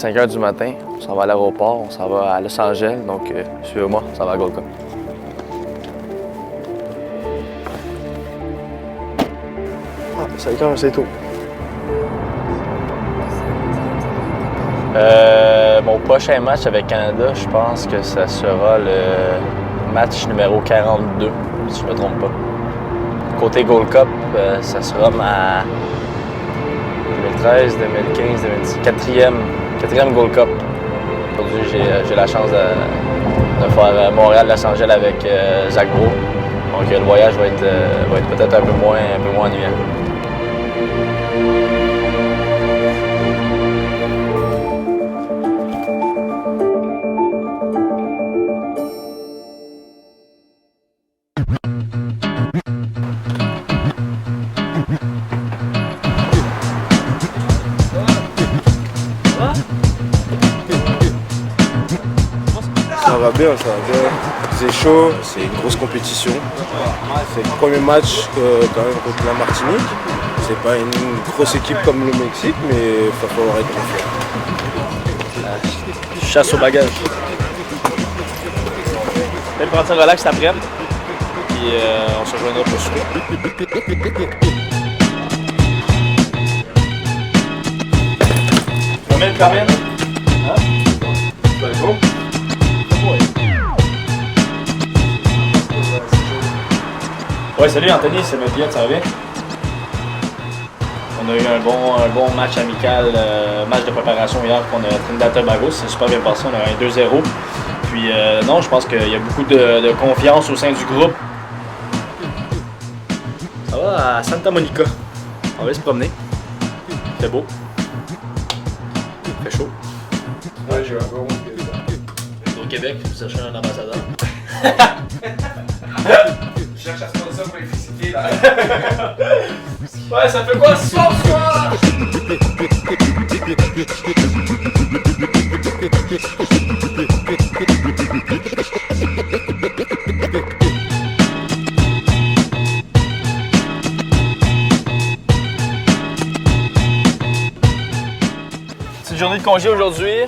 5 h du matin. On s'en va à l'aéroport, on s'en va à Los Angeles. Donc, suivez-moi, on s'en va à Gold Cup. Ah, 5 h, c'est tout. Mon prochain match avec Canada, je pense que ça sera le match numéro 42, si je ne me trompe pas. Côté Gold Cup, ça sera ma 2013, 2015, 2016, quatrième Gold Cup. Aujourd'hui, j'ai la chance de faire Montréal-Los Angeles avec Zach Brault. Donc le voyage va être peut-être un peu moins ennuyant. Ça va bien, ça va bien. C'est chaud, c'est une grosse compétition. C'est le premier match quand même contre la Martinique. C'est pas une grosse équipe comme le Mexique, mais il va falloir être confiant. Chasse au bagage. Peut-être prendre ça relax après, puis on se rejoindra pour souper. Combien de carabines? Hein? C'est bon? Ouais, salut Anthony, c'est Mathieu, ça va bien? On a eu un bon match amical, match de préparation hier contre Trinidad-Tobago, c'est super bien passé, on a eu un 2-0. Puis non, je pense qu'il y a beaucoup de confiance au sein du groupe. Ça va à Santa Monica, on va se promener, c'est beau, il fait chaud. Ouais, j'ai un bon. Au Québec, vous cherchez un ambassadeur. Je cherche à sponsor pour les féliciter là. Ouais, ça fait quoi ce soir? Petite journée de congé aujourd'hui.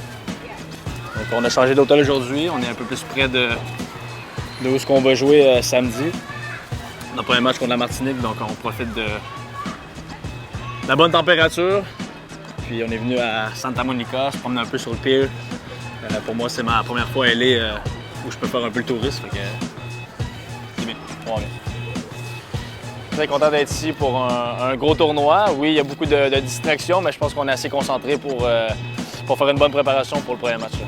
Donc on a changé d'hôtel aujourd'hui. On est un peu plus près de où est-ce qu'on va jouer samedi. On n'a pas un match contre la Martinique, donc on profite de la bonne température. Puis on est venu à Santa Monica, se promener un peu sur le pier. Pour moi, c'est ma première fois à LA où je peux faire un peu le touriste. Fait que c'est bien, on va bien. Très content d'être ici pour un gros tournoi. Oui, il y a beaucoup de distractions, mais je pense qu'on est assez concentré pour faire une bonne préparation pour le premier match. Là.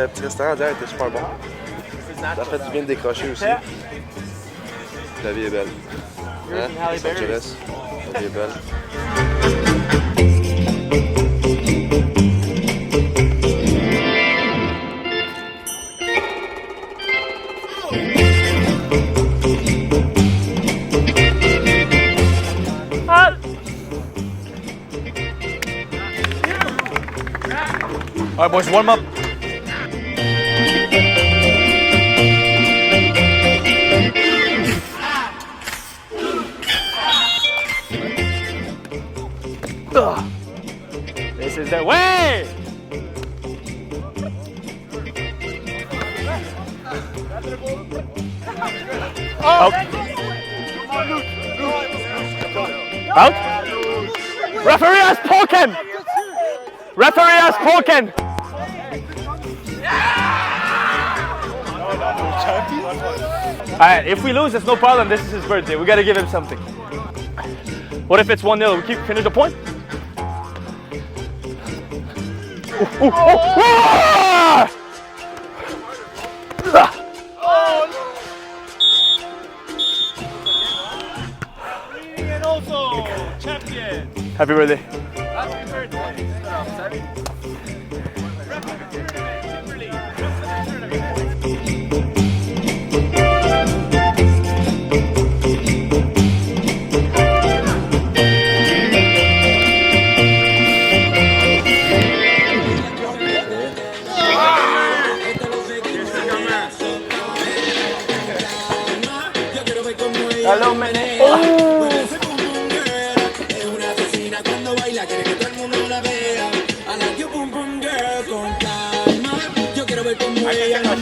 Le petit restaurant derrière était super bon. Ça a fait du bien de décrocher aussi. La vie est belle. Hein? Los Angeles, la vie est belle. All right, boys, warm up. This is the way! Out. Out? Referee has spoken! Referee has spoken! Alright, if we lose, it's no problem. This is his birthday. We gotta give him something. What if it's 1-0? We finish the point? Ooh, ooh, ooh. Ah! And also, champion. Happy birthday. Happy birthday.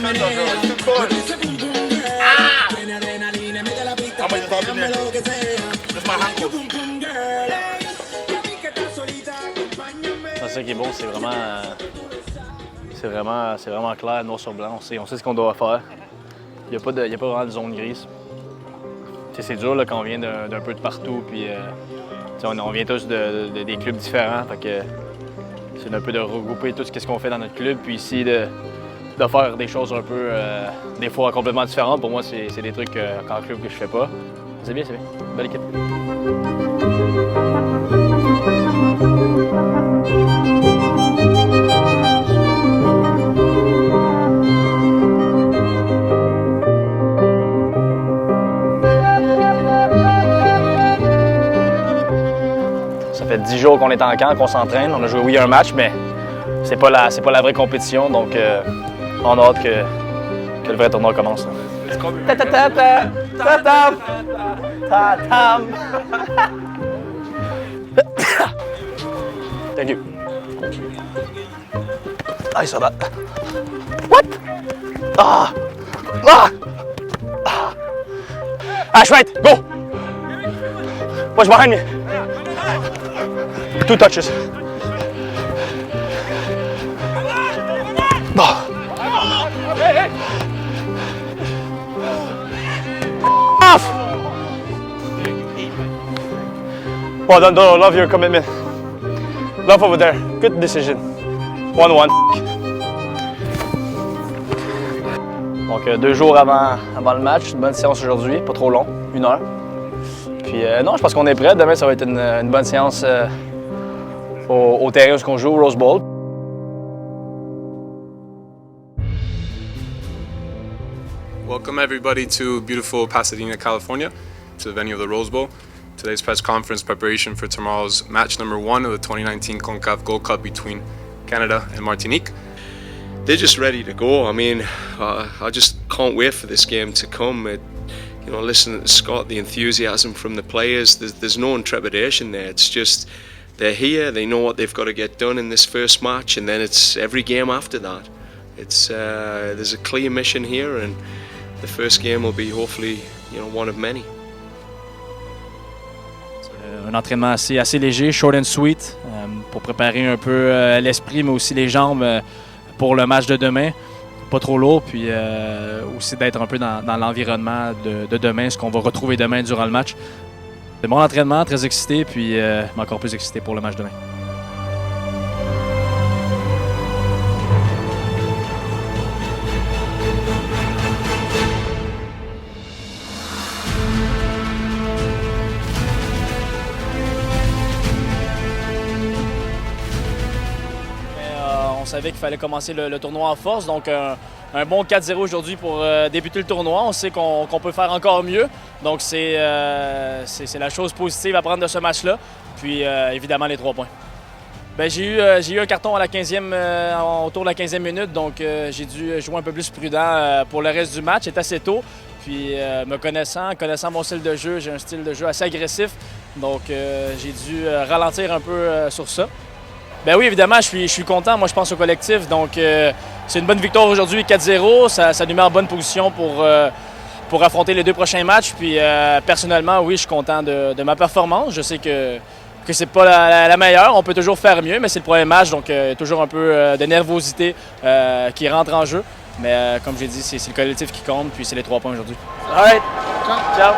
C'est ça qui est bon, c'est vraiment clair, noir sur blanc. On sait ce qu'on doit faire. Il n'y a pas vraiment de zone grise. C'est dur là, quand on vient d'un peu de partout. Puis, on vient tous des clubs différents. Fait que c'est un peu de regrouper tout ce qu'on fait dans notre club. Puis ici, de faire des choses un peu, des fois complètement différentes. Pour moi, c'est des trucs en club que je fais pas. C'est bien, c'est bien. Belle équipe. Ça fait 10 jours qu'on est en camp, qu'on s'entraîne. On a joué, oui, un match, mais c'est pas la vraie compétition. Donc, on a hâte que le vrai tournoi commence. Thank you. I saw that. What? Ah! Ah! Ash, right, go! Watch behind me. 2 touches. Oh. Off! Well done, Dono. Love your commitment. Love over there. Good decision. 1-1. Donc 2 jours avant le match, une bonne séance aujourd'hui, pas trop long, 1 heure. Puis non, je pense qu'on est prêt. Demain, ça va être une bonne séance au terrain où on joue, au Rose Bowl. Welcome everybody to beautiful Pasadena, California, to the venue of the Rose Bowl. Today's press conference preparation for tomorrow's match number 1 of the 2019 CONCACAF Gold Cup between Canada and Martinique. They're just ready to go. I mean, I just can't wait for this game to come. Listening to Scott, the enthusiasm from the players, there's no intrepidation there. It's just they're here, they know what they've got to get done in this first match, and then it's every game after that. There's a clear mission here, and the first game will be hopefully one of many. Un entraînement assez léger, short and sweet, pour préparer un peu l'esprit, mais aussi les jambes pour le match de demain. Pas trop lourd, puis aussi d'être un peu dans l'environnement de demain, ce qu'on va retrouver demain durant le match. C'est bon entraînement, très excité, puis encore plus excité pour le match demain. On savait qu'il fallait commencer le tournoi en force, donc un bon 4-0 aujourd'hui pour débuter le tournoi. On sait qu'on peut faire encore mieux, donc c'est la chose positive à prendre de ce match-là. Puis évidemment les 3 points. Bien, j'ai eu un carton à la 15e, autour de la 15e minute, donc j'ai dû jouer un peu plus prudent pour le reste du match. C'est assez tôt, puis me connaissant mon style de jeu, j'ai un style de jeu assez agressif, donc j'ai dû ralentir un peu sur ça. Ben oui, évidemment, je suis content. Moi, je pense au collectif. Donc, c'est une bonne victoire aujourd'hui, 4-0. Ça nous met en bonne position pour affronter les 2 prochains matchs. Puis, personnellement, oui, je suis content de ma performance. Je sais que c'est pas la meilleure. On peut toujours faire mieux, mais c'est le premier match. Donc, toujours un peu de nervosité qui rentre en jeu. Mais comme j'ai dit, c'est le collectif qui compte. Puis, c'est les 3 points aujourd'hui. All right. Ciao.